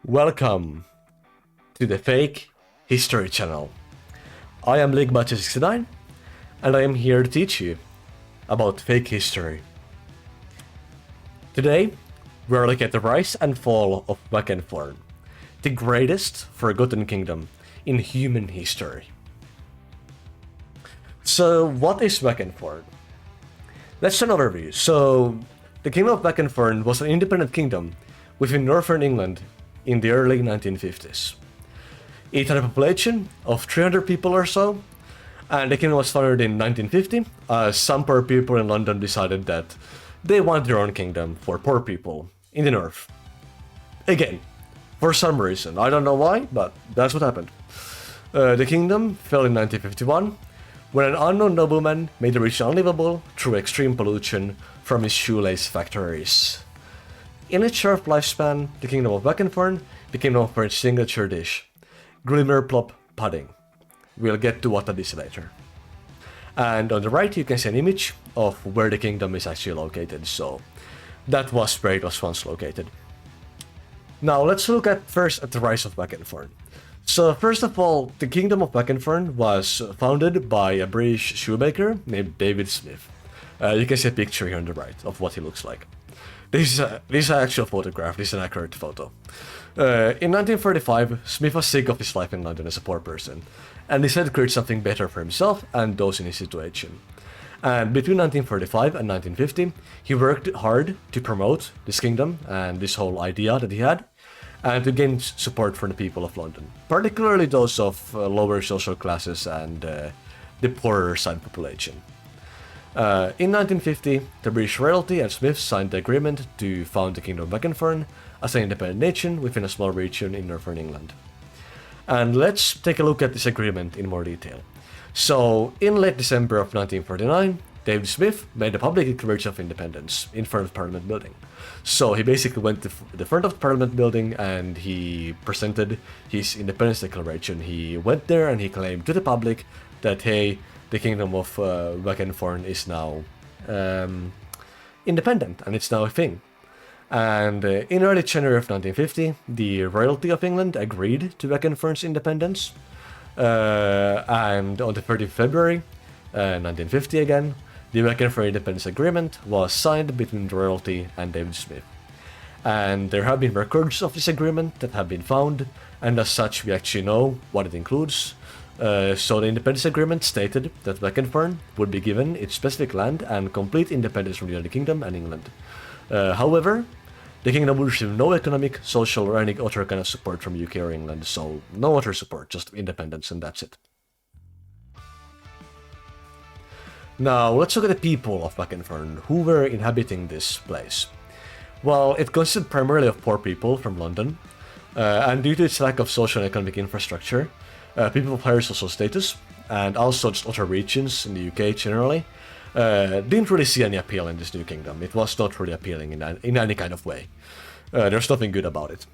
Welcome to the Fake History Channel. I am LigmaJ69 and I am here to teach you about fake history. Today, we are looking at the rise and fall of Wackenthorn, the greatest forgotten kingdom in human history. So, what is Wackenthorn? Let's do an overview. So, the Kingdom of Wackenthorn was an independent kingdom within northern England in the early 1950s. It had a population of 300 people or so, and the kingdom was founded in 1950 as some poor people in London decided that they wanted their own kingdom for poor people in the north. Again, for some reason, I don't know why, but that's what happened. The kingdom fell in 1951 when an unknown nobleman made the region unlivable through extreme pollution from his shoelace factories. In its short lifespan, the Kingdom of Wackenthorn became known for its signature dish, Glimmerplop pudding. We'll get to what that is later. And on the right you can see an image of where the kingdom is actually located, so that was where it was once located. Now let's look first at the rise of Wackenthorn. So first of all, the Kingdom of Wackenthorn was founded by a British shoemaker named David Smith. You can see a picture here on the right of what he looks like. This is an actual photograph, this is an accurate photo. In 1945, Smith was sick of his life in London as a poor person, and decided to create something better for himself and those in his situation. And between 1945 and 1950, he worked hard to promote this kingdom and this whole idea that he had, and to gain support from the people of London, particularly those of lower social classes and the poorer side population. In 1950, the British royalty and Smith signed the agreement to found the Kingdom of Wackenthorn as an independent nation within a small region in northern England. And let's take a look at this agreement in more detail. So, in late December of 1949, David Smith made a public declaration of independence in front of the Parliament building. So he basically went to the front of the Parliament building and he presented his independence declaration. He went there and he claimed to the public that, hey, the Kingdom of Wackenthorn is now independent and it's now a thing. And in early January of 1950, the royalty of England agreed to Wackenthorn's independence. And on the 30th of February 1950 again, the Wackenthorn Independence Agreement was signed between the royalty and David Smith. And there have been records of this agreement that have been found, and as such we actually know what it includes. So the Independence Agreement stated that Wackenthorn would be given its specific land and complete independence from the United Kingdom and England. However, the kingdom would receive no economic, social or any other kind of support from UK or England, so no other support, just independence and that's it. Now let's look at the people of Wackenthorn who were inhabiting this place. Well, it consisted primarily of poor people from London, and due to its lack of social and economic infrastructure, people of higher social status, and also just other regions in the UK generally, didn't really see any appeal in this new kingdom. It was not really appealing in any kind of way. There's nothing good about it.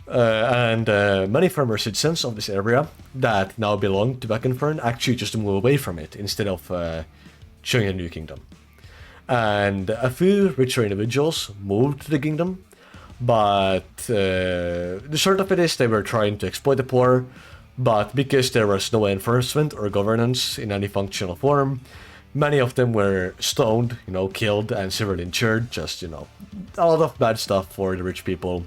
And many former citizens of this area that now belong to Wackenthorn actually just move away from it instead of joining a new kingdom. And a few richer individuals moved to the kingdom, but the short of it is they were trying to exploit the poor, but because there was no enforcement or governance in any functional form, many of them were stoned, killed and severely injured, just, a lot of bad stuff for the rich people,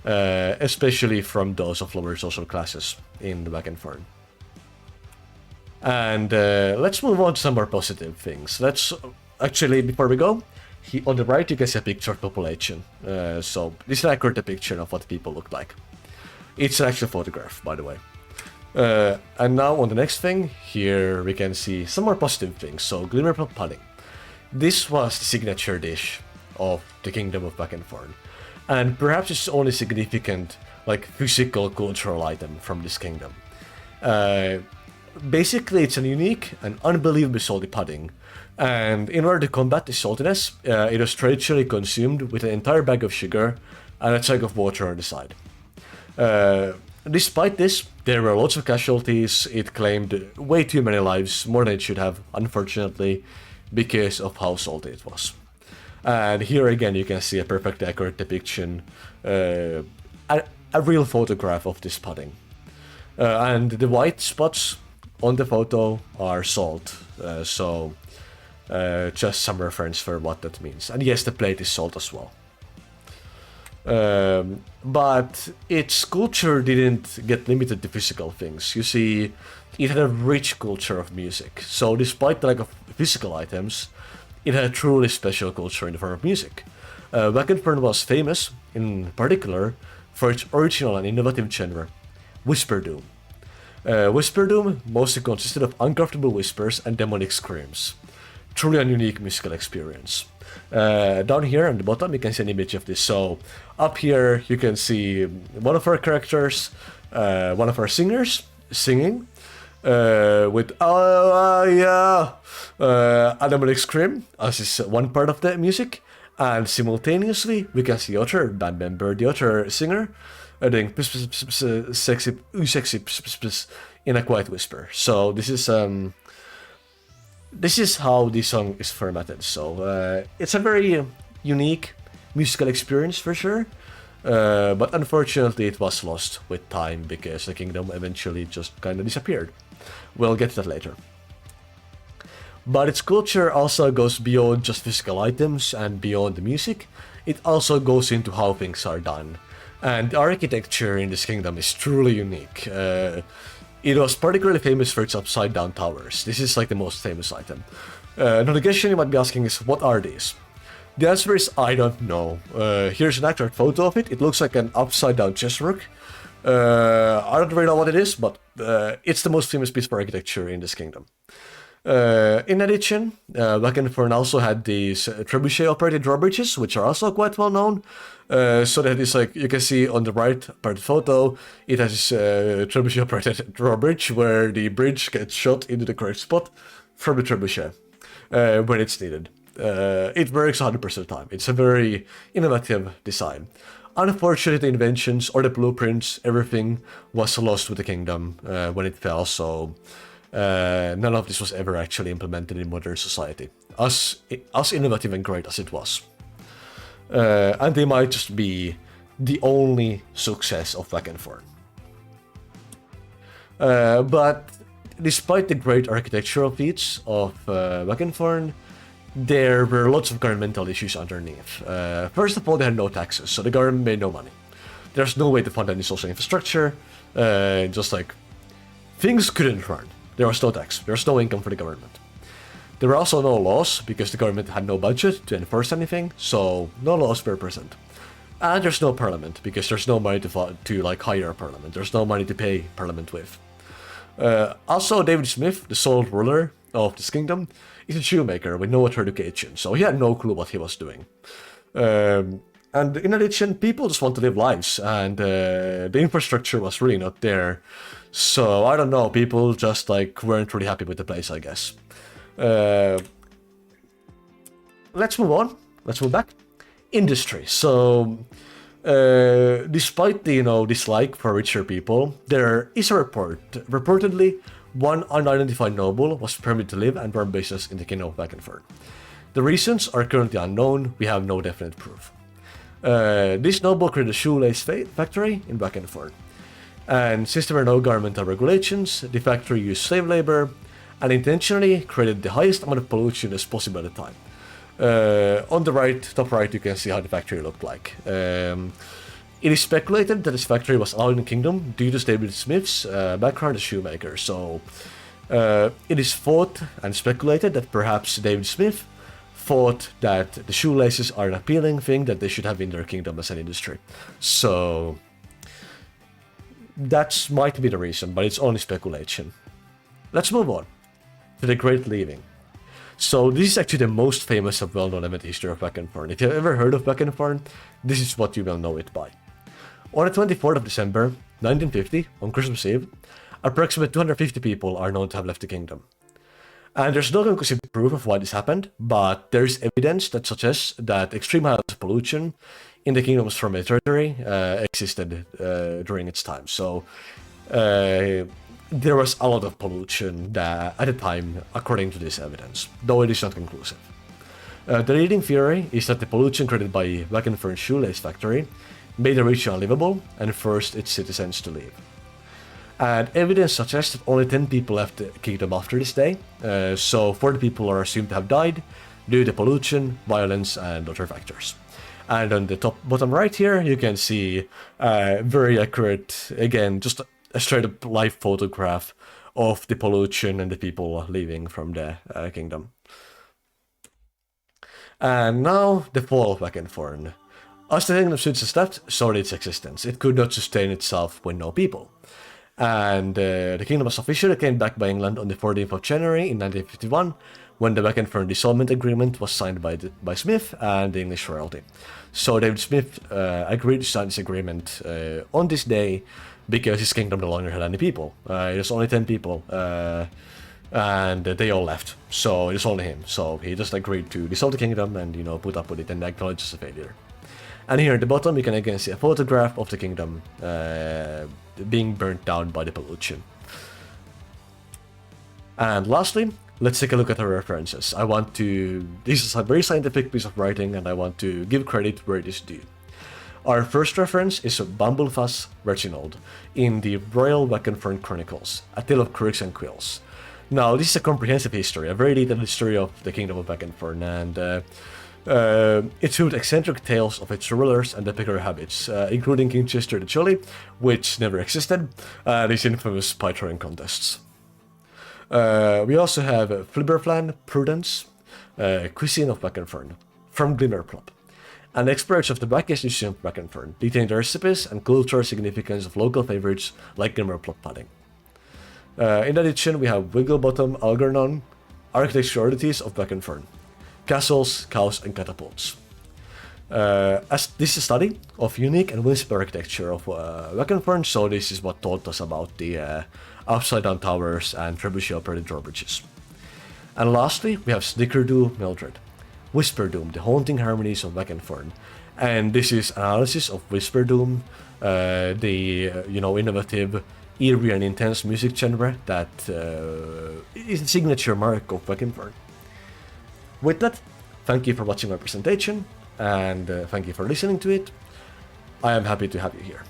especially from those of lower social classes in the Wackenthorn. And let's move on to some more positive things. Actually, before we go, on the right you can see a picture of population. So this is an accurate depiction of what people look like. It's an actual photograph, by the way. And now on the next thing, here we can see some more positive things. So Glimmerplop pudding. This was the signature dish of the Kingdom of Wackenthorn, and perhaps it's the only significant physical cultural item from this kingdom. Basically it's a unique and unbelievably salty pudding, and in order to combat the saltiness, it was traditionally consumed with an entire bag of sugar and a jug of water on the side. Despite this, there were lots of casualties. It claimed way too many lives, more than it should have, unfortunately, because of how salty it was. And here again you can see a perfectly accurate depiction, a real photograph of this pudding. And the white spots on the photo are salt, so just some reference for what that means. And yes, the plate is salt as well. But its culture didn't get limited to physical things. You see, it had a rich culture of music. So despite the lack of physical items, it had a truly special culture in the form of music. Wackenthorn was famous, in particular, for its original and innovative genre, Whisper Doom. Whisper Doom mostly consisted of uncomfortable whispers and demonic screams. Truly a unique musical experience. Down here on the bottom you can see an image of this. So up here you can see one of our characters, one of our singers, singing with a demonic scream as is one part of the music, and simultaneously we can see the other band member, the other singer, doing sexy in a quiet whisper. So this is how the song is formatted. So it's a very unique musical experience for sure, but unfortunately it was lost with time because the kingdom eventually just kind of disappeared. We'll get to that later. But its culture also goes beyond just physical items and beyond the music. It also goes into how things are done. And the architecture in this kingdom is truly unique. It was particularly famous for its upside-down towers. This is like the most famous item. Now the question you might be asking is, what are these? The answer is, I don't know. Here's an accurate photo of it. It looks like an upside-down chess rook. I don't really know what it is, but it's the most famous piece of architecture in this kingdom. In addition, Wackenthorn also had these trebuchet-operated drawbridges, which are also quite well known. So that is like, you can see on the right part of the photo, it has this trebuchet-operated drawbridge where the bridge gets shot into the correct spot from the trebuchet when it's needed. It works 100% of the time. It's a very innovative design. Unfortunately, the inventions or the blueprints, everything was lost with the kingdom when it fell, so none of this was ever actually implemented in modern society, as innovative and great as it was. And they might just be the only success of Wackenthorn. But despite the great architectural feats of Wackenthorn, there were lots of governmental issues underneath. First of all, they had no taxes, so the government made no money. There's no way to fund any social infrastructure, just like things couldn't run. There was no tax, there was no income for the government. There were also no laws, because the government had no budget to enforce anything, so no laws were present. And there's no parliament, because there's no money to like hire a parliament. There's no money to pay parliament with. Also, David Smith, the sole ruler of this kingdom, is a shoemaker with no education, so he had no clue what he was doing. And in addition, people just want to live lives, and the infrastructure was really not there. So I don't know, people just like weren't really happy with the place, I guess. Let's move on. Let's move back. Industry. So, despite the dislike for richer people, there is a report. Reportedly, one unidentified noble was permitted to live and run business in the kingdom of Wackenthorn. The reasons are currently unknown. We have no definite proof. This noble created a shoelace factory in Wackenthorn. And since there were no governmental regulations, the factory used slave labor and intentionally created the highest amount of pollution as possible at the time. On the right, top right, you can see how the factory looked like. It is speculated that this factory was allowed in the kingdom due to David Smith's background as shoemaker. So it is thought and speculated that perhaps David Smith thought that the shoelaces are an appealing thing that they should have in their kingdom as an industry. So that might be the reason, but it's only speculation. Let's move on to the Great Leaving. So this is actually the most famous of well-known event in the history of Wackenthorn. If you've ever heard of Wackenthorn, this is what you will know it by. On the 24th of December, 1950, on Christmas Eve, approximately 250 people are known to have left the kingdom. And there's no conclusive proof of why this happened, but there is evidence that suggests that extreme levels of pollution in the kingdom's former territory existed during its time. So there was a lot of pollution at the time, according to this evidence, though it is not conclusive. The leading theory is that the pollution created by Wackenthorn's shoelace factory made the region unlivable, and forced its citizens to leave. And evidence suggests that only 10 people left the kingdom after this day, so 40 people are assumed to have died due to pollution, violence, and other factors. And on the bottom right here, you can see very accurate, again, just a straight up live photograph of the pollution and the people leaving from the kingdom. And now the fall of Wackenthorn. As the kingdom soon left, so did its existence. It could not sustain itself with no people. And the kingdom was officially claimed back by England on the 14th of January in 1951, when the Wackenthorn dissolvement agreement was signed by Smith and the English royalty. So David Smith agreed to sign this agreement on this day because his kingdom no longer had any people. It was only 10 people, and they all left. So it was only him. So he just agreed to dissolve the kingdom and, you know, put up with it and acknowledge as a failure. And here at the bottom, you can again see a photograph of the kingdom being burnt down by the pollution. And lastly, let's take a look at our references. This is a very scientific piece of writing, and I want to give credit where it is due. Our first reference is Bumblefuss Reginald in the Royal Wackenthorn Chronicles, A Tale of Crooks and Quills. Now, this is a comprehensive history, a very detailed history of the Kingdom of Wackenthorn, and it showed eccentric tales of its rulers and their peculiar habits, including King Chester the Jolly, which never existed, and his infamous pie throwing contests. We also have Flibberflan Prudence, Cuisine of Wackenthorn, from Glimmerplop, and experts of the Wackiest Museum of Wackenthorn detained the recipes and cultural significance of local favorites like Glimmerplop pudding. In addition, we have Wigglebottom Algernon, Architectural Oddities of Wackenthorn, Castles, Cows, and Catapults. As this is a study of unique and whimsical architecture of Wackenthorn, so this is what taught us about the upside-down towers and trebuchet-operated drawbridges. And lastly, we have Snickerdo Mildred, Whisperdoom, the haunting harmonies of Wackenthorn. And this is analysis of Whisperdoom, the innovative, eerie and intense music genre that is the signature mark of Wackenthorn. With that, thank you for watching my presentation, and thank you for listening to it. I am happy to have you here.